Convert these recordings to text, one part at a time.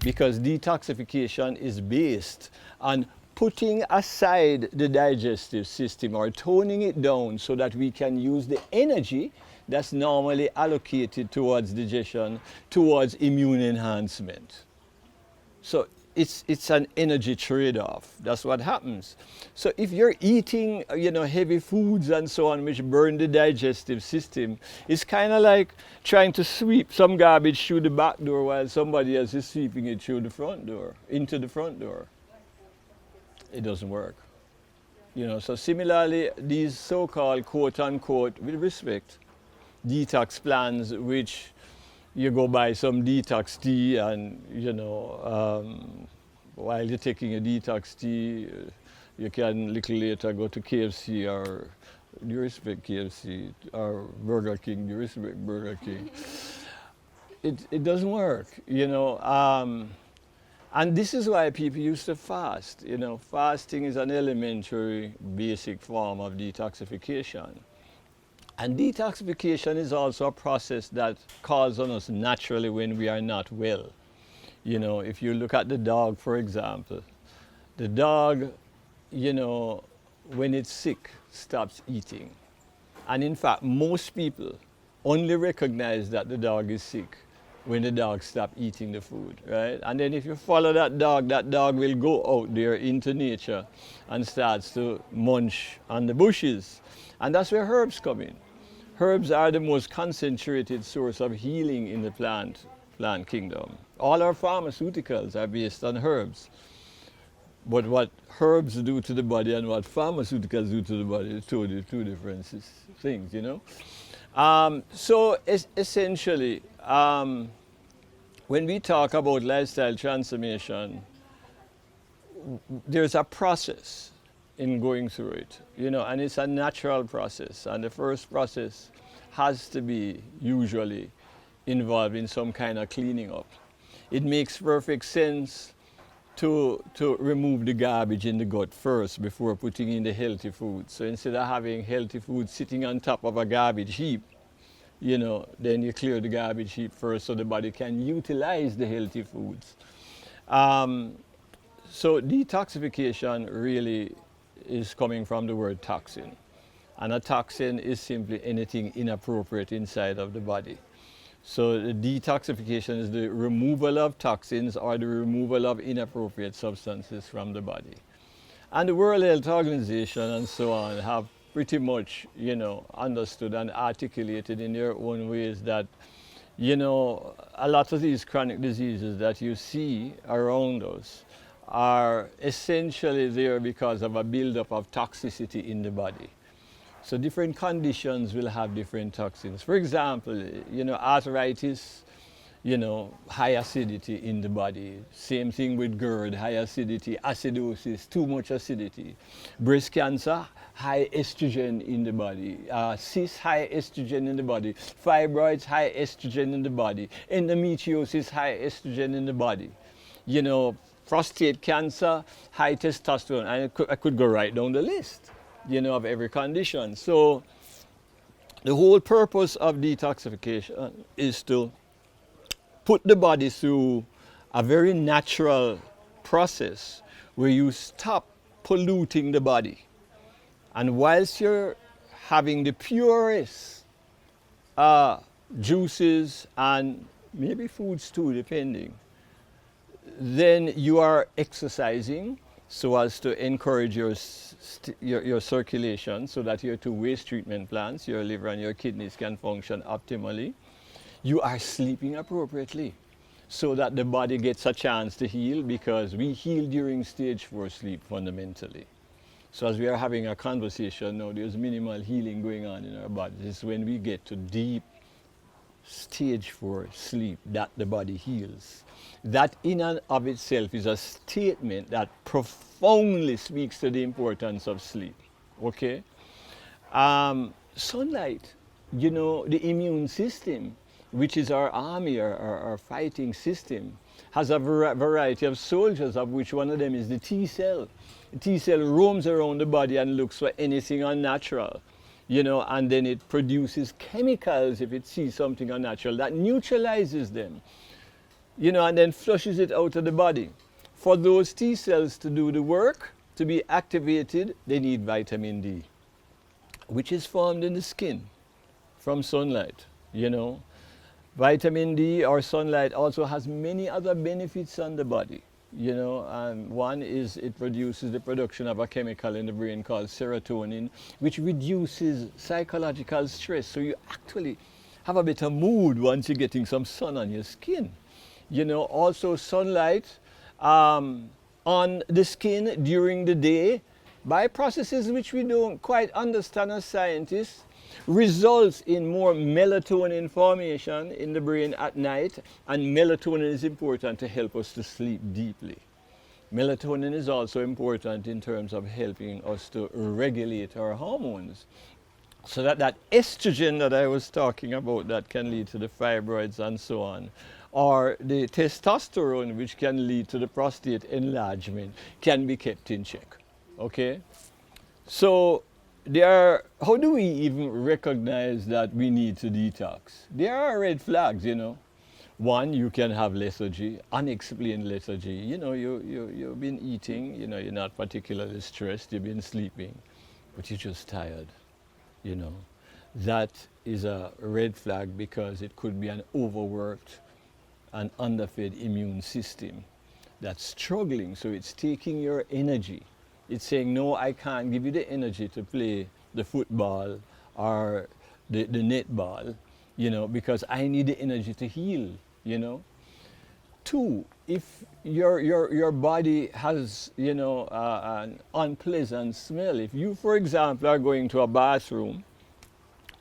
because detoxification is based on putting aside the digestive system or toning it down so that we can use the energy that's normally allocated towards digestion, towards immune enhancement. So it's an energy trade-off. That's what happens. So if you're eating, heavy foods and so on, which burn the digestive system, it's kind of like trying to sweep some garbage through the back door while somebody else is sweeping it through the front door, into the front door. It doesn't work. So similarly, these so-called quote-unquote, with respect, detox plans, which you go buy some detox tea and, while you're taking a detox tea, you can a little later go to KFC or, do you respect KFC, or Burger King, do you respect Burger King? It doesn't work, and this is why people used to fast. Fasting is an elementary, basic form of detoxification. And detoxification is also a process that calls on us naturally when we are not well. If you look at the dog, for example, the dog, when it's sick, stops eating. And in fact, most people only recognize that the dog is sick when the dog stops eating the food, right? And then if you follow that dog will go out there into nature and starts to munch on the bushes. And that's where herbs come in. Herbs are the most concentrated source of healing in the plant kingdom. All our pharmaceuticals are based on herbs. But what herbs do to the body and what pharmaceuticals do to the body is two different things, So essentially, when we talk about lifestyle transformation, there's a process in going through it, and it's a natural process. And the first process has to be usually involved in some kind of cleaning up. It makes perfect sense to remove the garbage in the gut first before putting in the healthy food. So instead of having healthy food sitting on top of a garbage heap, then you clear the garbage heap first so the body can utilize the healthy foods. So detoxification really is coming from the word toxin. And a toxin is simply anything inappropriate inside of the body. So the detoxification is the removal of toxins or the removal of inappropriate substances from the body. And the World Health Organization and so on have pretty much, understood and articulated in their own ways that, a lot of these chronic diseases that you see around us are essentially there because of a buildup of toxicity in the body. So different conditions will have different toxins. For example, arthritis, high acidity in the body. Same thing with GERD, high acidity, acidosis, too much acidity. Breast cancer, high estrogen in the body. Cysts, high estrogen in the body. Fibroids, high estrogen in the body. Endometriosis, high estrogen in the body. Prostate cancer, high testosterone. And I could go right down the list, of every condition. So the whole purpose of detoxification is to put the body through a very natural process where you stop polluting the body. And whilst you're having the purest juices and maybe foods too, depending, then you are exercising so as to encourage your circulation so that your two waste treatment plants, your liver and your kidneys, can function optimally. You are sleeping appropriately so that the body gets a chance to heal, because we heal during stage 4 sleep fundamentally. So as we are having a conversation now, there's minimal healing going on in our body. This is when we get to deep stage 4 sleep that the body heals. That in and of itself is a statement that profoundly speaks to the importance of sleep. Okay? Sunlight, the immune system, which is our army, our fighting system, has a variety of soldiers, of which one of them is the T cell. The T cell roams around the body and looks for anything unnatural, and then it produces chemicals if it sees something unnatural that neutralizes them. and then flushes it out of the body. For those T cells to do the work, to be activated, they need vitamin D, which is formed in the skin from sunlight, Vitamin D or sunlight also has many other benefits on the body, and one is it produces the production of a chemical in the brain called serotonin, which reduces psychological stress. So you actually have a better mood once you're getting some sun on your skin. Also sunlight on the skin during the day by processes which we don't quite understand as scientists results in more melatonin formation in the brain at night, and melatonin is important to help us to sleep deeply. Melatonin is also important in terms of helping us to regulate our hormones. So that estrogen that I was talking about that can lead to the fibroids and so on, or the testosterone which can lead to the prostate enlargement, can be kept in check. Okay? So how do we even recognize that we need to detox? There are red flags, One, you can have lethargy, unexplained lethargy. You've been eating, you're not particularly stressed, you've been sleeping, but you're just tired, That is a red flag because it could be an overworked and underfed immune system that's struggling, so it's taking your energy. It's saying, no, I can't give you the energy to play the football or the netball, because I need the energy to heal, Two, if your body has, an unpleasant smell, if you, for example, are going to a bathroom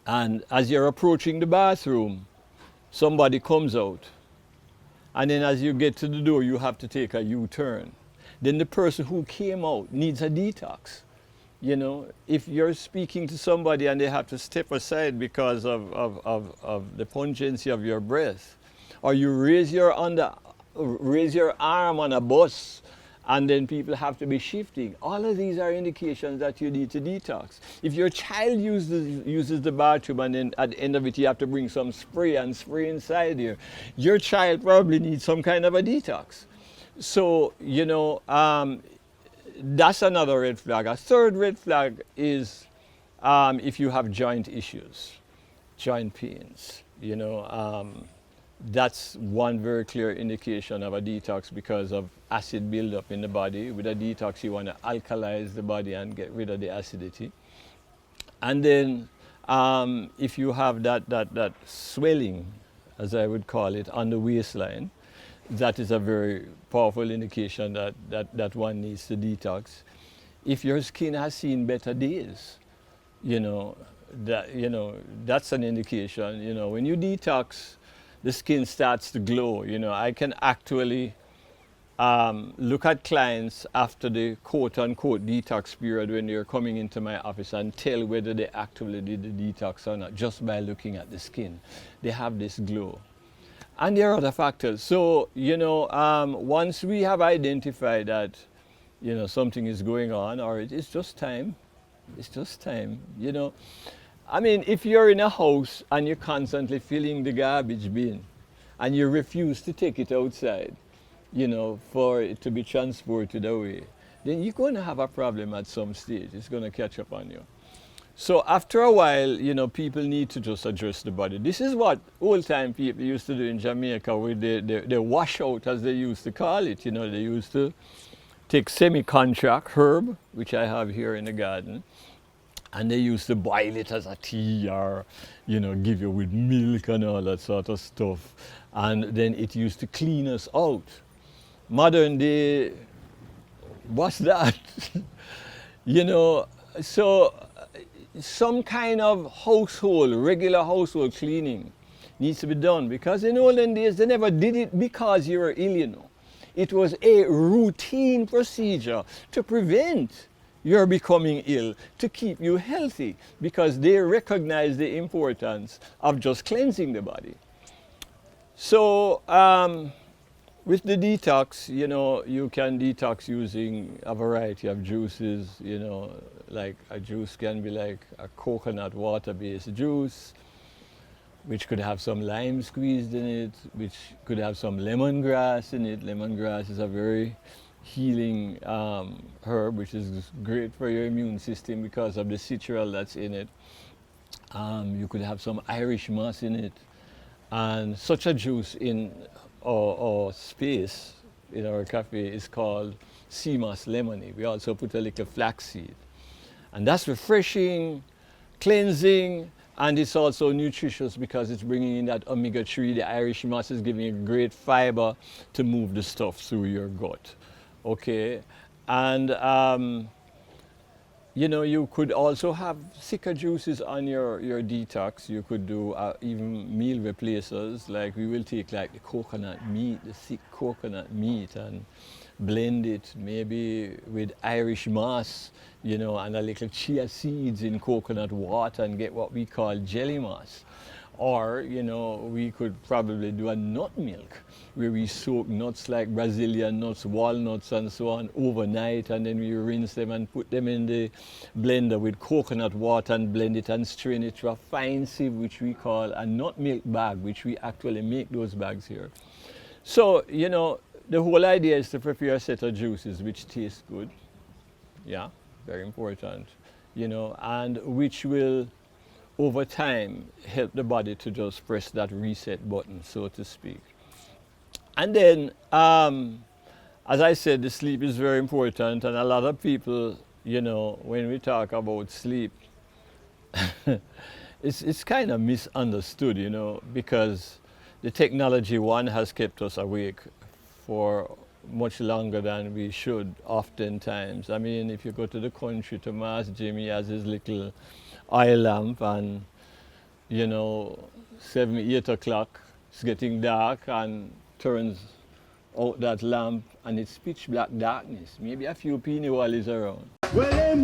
and as you're approaching the bathroom, somebody comes out, and then as you get to the door, you have to take a U-turn. Then the person who came out needs a detox. If you're speaking to somebody and they have to step aside because of the pungency of your breath, or you raise your arm on a bus and then people have to be shifting, all of these are indications that you need to detox. If your child uses the bathroom and then at the end of it you have to bring some spray and spray inside here, your child probably needs some kind of a detox. So, that's another red flag. A third red flag is if you have joint issues, joint pains, that's one very clear indication of a detox because of acid buildup in the body. With a detox, you want to alkalize the body and get rid of the acidity. And then if you have that swelling, as I would call it, on the waistline, that is a very powerful indication that one needs to detox. If your skin has seen better days, that's an indication. When you detox, the skin starts to glow. I can actually look at clients after the quote-unquote detox period when they're coming into my office and tell whether they actually did the detox or not just by looking at the skin. They have this glow. And there are other factors. So, once we have identified that, something is going on, or it's just time, if you're in a house and you're constantly filling the garbage bin and you refuse to take it outside, for it to be transported away, then you're going to have a problem at some stage. It's going to catch up on you. So after a while, people need to just address the body. This is what old-time people used to do in Jamaica with the wash out, as they used to call it. They used to take semi-contract herb, which I have here in the garden, and they used to boil it as a tea or, give you with milk and all that sort of stuff. And then it used to clean us out. Modern day, what's that? So some kind of regular household cleaning needs to be done, because in olden days they never did it because you were ill, It was a routine procedure to prevent your becoming ill, to keep you healthy, because they recognize the importance of just cleansing the body. So with the detox, you can detox using a variety of juices, like a juice can be like a coconut water-based juice, which could have some lime squeezed in it, which could have some lemongrass in it. Lemongrass is a very healing herb, which is great for your immune system because of the citral that's in it. You could have some Irish moss in it. And such a juice in our space, in our cafe, is called sea moss lemony. We also put a little flaxseed. And that's refreshing, cleansing, and it's also nutritious because it's bringing in that omega-3. The Irish moss is giving you great fiber to move the stuff through your gut. Okay, and you know, you could also have thicker juices on your detox. You could do even meal replacers, like we will take like the coconut meat, the thick coconut meat, and blend it maybe with Irish moss, you know, and a little chia seeds in coconut water and get what we call jelly moss. Or, you know, we could probably do a nut milk where we soak nuts like Brazilian nuts, walnuts and so on overnight, and then we rinse them and put them in the blender with coconut water and blend it and strain it to a fine sieve, which we call a nut milk bag, which we actually make those bags here. So, you know, the whole idea is to prepare a set of juices which taste good. Yeah, very important, you know, and which will over time help the body to just press that reset button, so to speak. And then, as I said, the sleep is very important, and a lot of people, you know, when we talk about sleep, it's kind of misunderstood, you know, because the technology, one, has kept us awake for much longer than we should oftentimes. I mean, if you go to the country to Mass Jim, he has his little oil lamp, and you know, 7, 8 o'clock, it's getting dark, and turns out that lamp and it's pitch black darkness. Maybe a few penny is around. Well,